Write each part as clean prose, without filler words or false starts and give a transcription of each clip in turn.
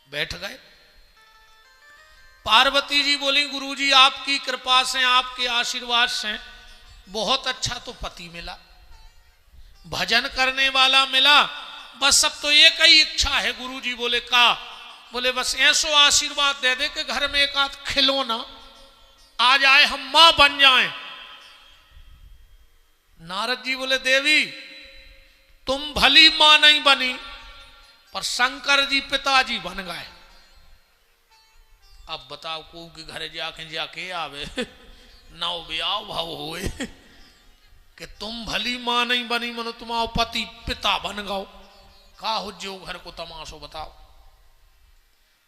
बैठ गए। पार्वती जी बोली गुरुजी आपकी कृपा से, आपके आशीर्वाद से बहुत अच्छा तो पति मिला, भजन करने वाला मिला, बस अब तो एक ही इच्छा है गुरुजी। बोले का? बोले बस ऐसो आशीर्वाद दे दे कि घर में एक आध खिलौना आ जाए, हम मां बन जाएं। नारद जी बोले देवी तुम भली मां नहीं बनी, पर शंकर जी पिताजी बन गए। अब बताओ को के घरे जाके आवे नाव ब्याह भाव हुए कि तुम भली मां नहीं बनी, मनो तुम्हारा पति पिता बन गओ। का हो जो घर को तमाशो बताओ,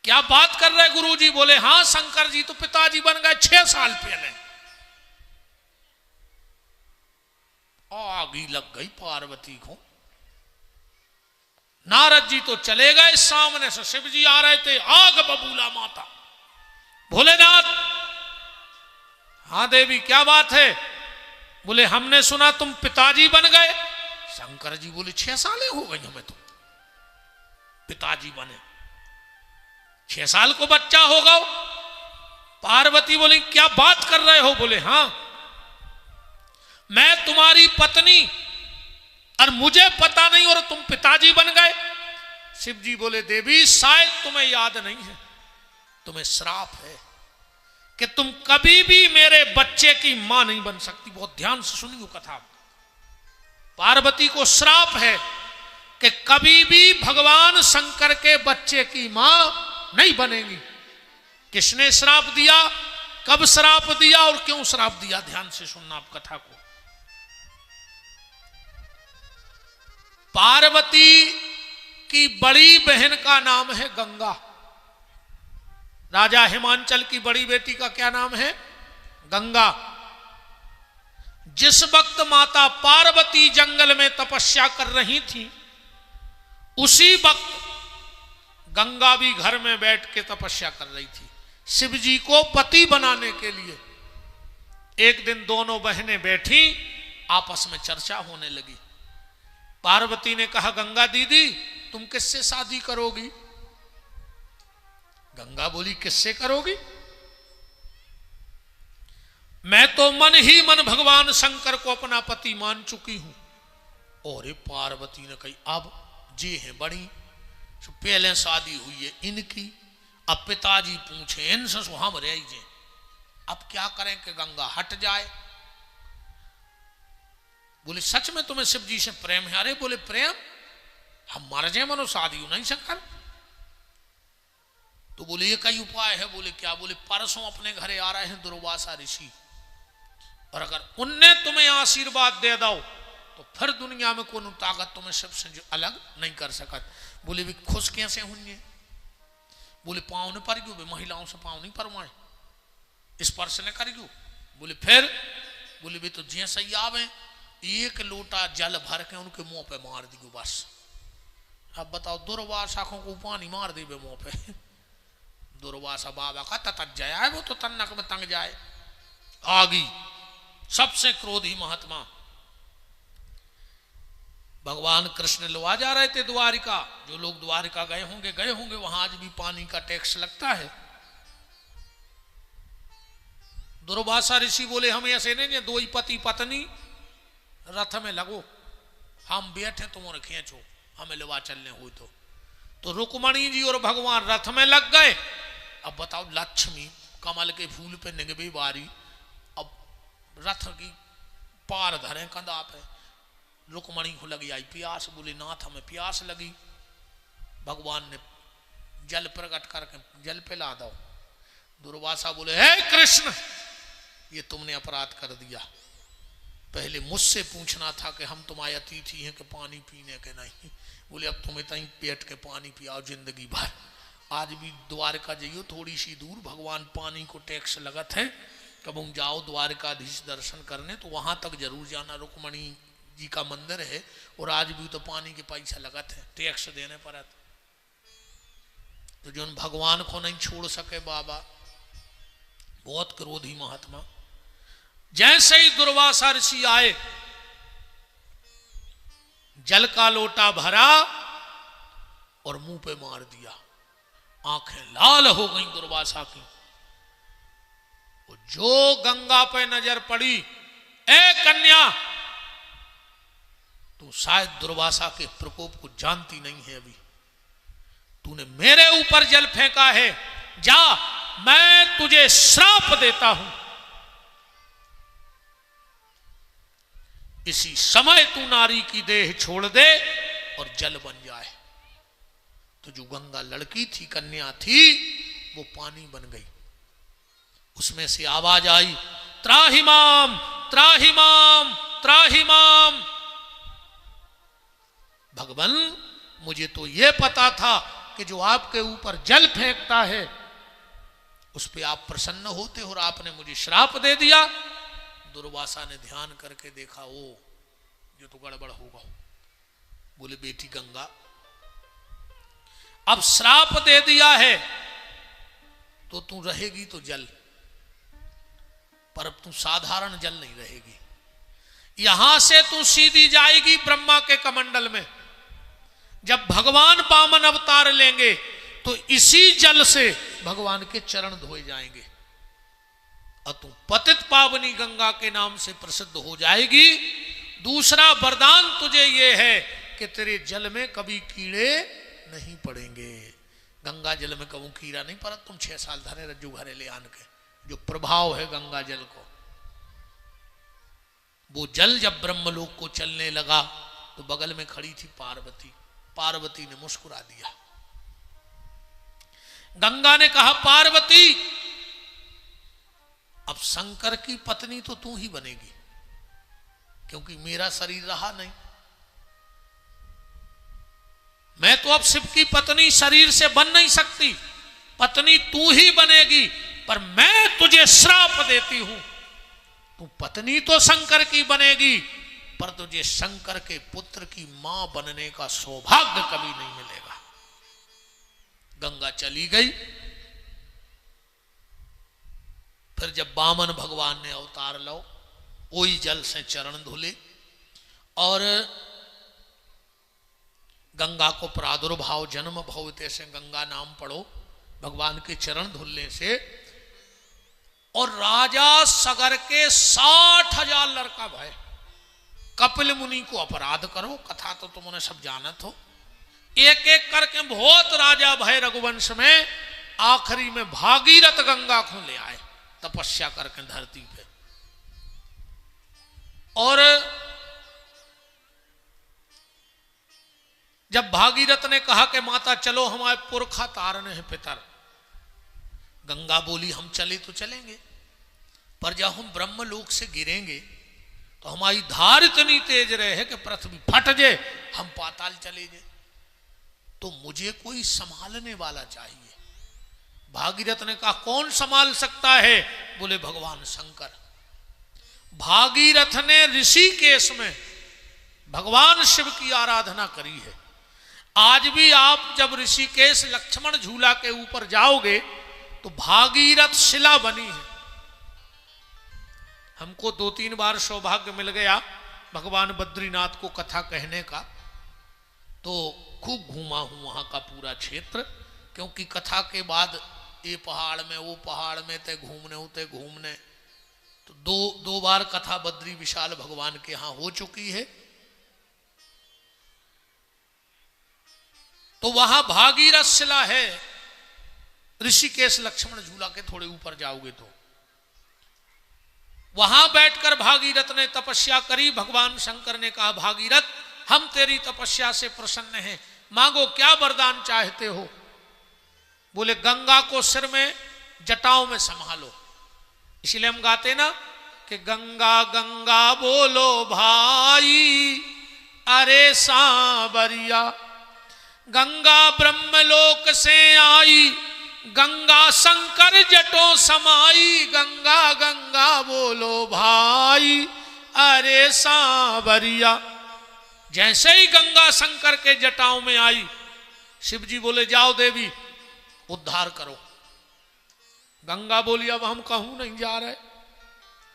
क्या बात कर रहे गुरुजी? बोले हां शंकर जी तो पिताजी बन गए 6 साल पहले। आग ही लग गई पार्वती को। नारद जी तो चले गए, सामने से शिव जी आ रहे थे। आग बबूला माता। भोलेनाथ, हाँ देवी क्या बात है? बोले हमने सुना तुम पिताजी बन गए। शंकर जी बोले 6 सालें हो गई हमें तो पिताजी बने, 6 साल को बच्चा होगा। पार्वती बोली क्या बात कर रहे हो? बोले हां मैं तुम्हारी पत्नी और मुझे पता नहीं और तुम पिताजी बन गए। शिव जी बोले देवी शायद तुम्हें याद नहीं है, तुम्हें श्राप है कि तुम कभी भी मेरे बच्चे की मां नहीं बन सकती। बहुत ध्यान से सुनियो कथा। पार्वती को श्राप है कि कभी भी भगवान शंकर के बच्चे की मां नहीं बनेगी। किसने श्राप दिया, कब श्राप दिया और क्यों श्राप दिया? ध्यान से सुनना आप कथा को। पार्वती की बड़ी बहन का नाम है गंगा। राजा हिमांचल की बड़ी बेटी का क्या नाम है? गंगा। जिस वक्त माता पार्वती जंगल में तपस्या कर रही थी, उसी वक्त गंगा भी घर में बैठ के तपस्या कर रही थी शिव जी को पति बनाने के लिए। एक दिन दोनों बहनें बैठी, आपस में चर्चा होने लगी। पार्वती ने कहा गंगा दीदी तुम किससे शादी करोगी? गंगा बोली किससे करोगी? मैं तो मन ही मन भगवान शंकर को अपना पति मान चुकी हूं। और पार्वती ने कही अब जी है बड़ी, पहले शादी हुई है इनकी, अब पिताजी पूछे इनसे हम रह जे, अब क्या करें कि गंगा हट जाए। बोले सच में तुम्हें शिव जी से प्रेम है? अरे बोले प्रेम हम मर जाए मनो शादी हो नहीं शंकर। तो बोले ये कई उपाय है। बोले क्या? बोले परसों अपने घरे आ रहे हैं दुर्वासा ऋषि, और अगर उनने तुम्हें आशीर्वाद दे दो तो फिर दुनिया में कोई ताकत तुम्हें शिव से अलग नहीं कर सकत। बोले भी खुश कैसे होंगे? बोले पाँव ने पर गयो, महिलाओं से पाँव नहीं परवाए, स्पर्श ने कर गयो। बोले फिर? बोले भी तो जैसे ही आवे एक लोटा जल भर के उनके मुंह पे मार दियो बस। अब बताओ दुर्वासा को पानी मार दी मुंह पे, दुर्वासा बाबा का तत जाए वो तो तन्नक में तंग जाए। आगी सबसे क्रोधी महात्मा भगवान कृष्ण लवा जा रहे थे द्वारिका। जो लोग द्वारिका गए होंगे वहां आज भी पानी का टैक्स लगता है। दुर्वासा ऋषि बोले हम ऐसे नहीं, दो ही पति पत्नी रथ में लगो, हम बैठे तुम और खींचो, हमें लवा चलने हुई तो रुक्मणी जी और भगवान रथ में लग गए। अब बताओ लक्ष्मी कमल के फूल पे निगबी बारी, अब रथ की पार धरे कंधा पे। रुक्मणी को लगी आई प्यास, बोली नाथ हमें प्यास लगी। भगवान ने जल प्रकट करके जल पिला दो। दुर्वासा बोले हे कृष्ण ये तुमने अपराध कर दिया, पहले मुझसे पूछना था कि हम तुम्हारे अतिथि हैं कि पानी पीने के नहीं। बोले अब तुम्हें तहीं पेट के पानी पियाओ जिंदगी भर। आज भी द्वारका जाइयो थोड़ी सी दूर, भगवान पानी को टैक्स लगत है, कब जाओ द्वारकाधीश दर्शन करने तो वहां तक जरूर जाना। रुक्मणी जी का मंदिर है और आज भी तो पानी के पैसा लगत है, टैक्स देने पर। तो जो भगवान को नहीं छोड़ सके बाबा, बहुत क्रोधी महात्मा। जैसे ही दुर्वासा ऋषि आए, जल का लोटा भरा और मुंह पे मार दिया। आंखें लाल हो गई दुर्वासा की। जो गंगा पे नजर पड़ी, ए कन्या, तू शायद दुर्वासा के प्रकोप को जानती नहीं है, अभी तूने मेरे ऊपर जल फेंका है, जा मैं तुझे श्राप देता हूं, इसी समय तू नारी की देह छोड़ दे और जल बन जाए। तो जो गंगा लड़की थी, कन्या थी, वो पानी बन गई। उसमें से आवाज आई, त्राहिमाम त्राहिमाम त्राहिमाम। भगवान, मुझे तो यह पता था कि जो आपके ऊपर जल फेंकता है उस पे आप प्रसन्न होते हो, और आपने मुझे श्राप दे दिया। दुर्वासा ने ध्यान करके देखा, ओ ये तो गड़बड़ होगा। बोले, बेटी गंगा, अब श्राप दे दिया है तो तू रहेगी तो जल, पर अब तू साधारण जल नहीं रहेगी। यहां से तू सीधी जाएगी ब्रह्मा के कमंडल में। जब भगवान वामन अवतार लेंगे तो इसी जल से भगवान के चरण धोए जाएंगे, और तू पतित पावनी गंगा के नाम से प्रसिद्ध हो जाएगी। दूसरा वरदान तुझे यह है कि तेरे जल में कभी कीड़े नहीं पड़ेंगे। गंगा जल में कभी कीड़ा नहीं पड़ा। तुम 6 साल धरे रज्जू घरे ले आन के, जो प्रभाव है गंगा जल को। वो जल जब ब्रह्मलोक को चलने लगा तो बगल में खड़ी थी पार्वती। पार्वती ने मुस्कुरा दिया। गंगा ने कहा, पार्वती, अब शंकर की पत्नी तो तू ही बनेगी, क्योंकि मेरा शरीर रहा नहीं। मैं तो अब शिव की पत्नी शरीर से बन नहीं सकती, पत्नी तू ही बनेगी। पर मैं तुझे श्राप देती हूं, तू पत्नी तो शंकर की बनेगी, पर तुझे शंकर के पुत्र की मां बनने का सौभाग्य कभी नहीं मिलेगा। गंगा चली गई। फिर जब वामन भगवान ने अवतार लो, वही जल से चरण धुले और गंगा को प्रादुर्भाव जन्म भवते से गंगा नाम पढ़ो भगवान के चरण धुलने से। और राजा सगर के 60,000 लड़का भय। कपिल मुनि को अपराध करो, कथा तो तुमने सब जानत हो। एक एक करके बहुत राजा भय रघुवंश में। आखिरी में भागीरथ गंगा को ले आए तपस्या करके धरती पे। और जब भागीरथ ने कहा कि माता चलो, हमारे पुरखा तारने हैं पितर, गंगा बोली हम चले तो चलेंगे, पर जब हम ब्रह्मलोक से गिरेंगे तो हमारी धार इतनी तेज रहे कि पृथ्वी फट जाए, हम पाताल चले जाए, तो मुझे कोई संभालने वाला चाहिए। भागीरथ ने कहा कौन संभाल सकता है? बोले भगवान शंकर। भागीरथ ने ऋषिकेश में भगवान शिव की आराधना करी है। आज भी आप जब ऋषिकेश लक्ष्मण झूला के ऊपर जाओगे तो भागीरथ शिला बनी है। हमको 2-3 बार सौभाग्य मिल गया भगवान बद्रीनाथ को कथा कहने का, तो खूब घूमा हूं वहां का पूरा क्षेत्र, क्योंकि कथा के बाद ये पहाड़ में वो पहाड़ में ते घूमने तो दो बार कथा बद्री विशाल भगवान के यहां हो चुकी है। तो वहां भागीरथ शिला है। ऋषिकेश लक्ष्मण झूला के थोड़े ऊपर जाओगे तो वहां बैठकर भागीरथ ने तपस्या करी। भगवान शंकर ने कहा भागीरथ हम तेरी तपस्या से प्रसन्न हैं, मांगो क्या वरदान चाहते हो? बोले गंगा को सिर में जटाओं में संभालो। इसलिए हम गाते ना कि गंगा गंगा बोलो भाई, अरे सांवरिया, गंगा ब्रह्मलोक से आई, गंगा शंकर जटों समाई, गंगा गंगा बोलो भाई, अरे सांवरिया। जैसे ही गंगा शंकर के जटाओं में आई, शिव जी बोले जाओ देवी उद्धार करो। गंगा बोली अब हम कहूं नहीं जा रहे।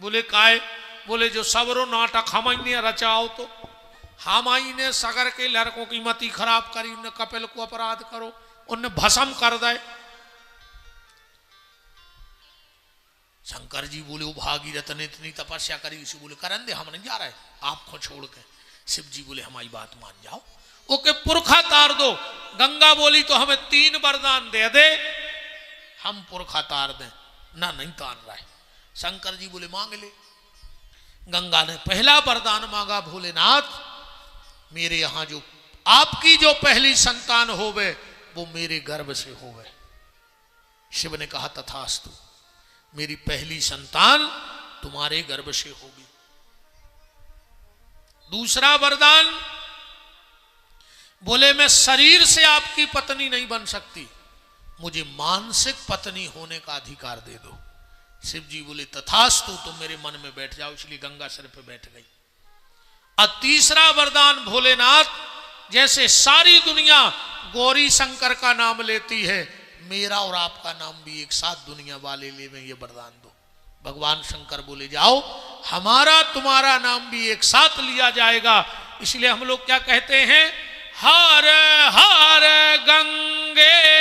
बोले काहे? बोले जो सबरो नाटक हम ने रचाओ, तो हम आई ने सगर के लड़कों की मति खराब करी, उन्हें कपिल को अपराध करो, उन्हें भस्म कर दे। शंकर जी बोले, वो भागीरथ ने इतनी तपस्या करी, इसी बोले करन दे, हम नहीं जा रहे आपको छोड़ के। शिव जी बोले हमारी बात मान जाओ, ओके पुरखा तार दो। गंगा बोली तो हमें 3 वरदान दे दे, हम पुरखा तार दें। ना नहीं तार रहा है। शंकर जी बोले मांग ले। गंगा ने पहला वरदान मांगा, भोलेनाथ मेरे यहां जो आपकी जो पहली संतान होवे वो मेरे गर्भ से होवे। शिव ने कहा तथास्तु, मेरी पहली संतान तुम्हारे गर्भ से होगी। दूसरा वरदान, बोले मैं शरीर से आपकी पत्नी नहीं बन सकती, मुझे मानसिक पत्नी होने का अधिकार दे दो। शिव जी बोले तथास्तु, तुम मेरे मन में बैठ जाओ। इसलिए गंगा सिर पे बैठ गई। और तीसरा वरदान, भोलेनाथ जैसे सारी दुनिया गौरी शंकर का नाम लेती है, मेरा और आपका नाम भी एक साथ दुनिया वाले ले में, ये वरदान दो। भगवान शंकर बोले जाओ, हमारा तुम्हारा नाम भी एक साथ लिया जाएगा। इसलिए हम लोग क्या कहते हैं, हर हर गंगे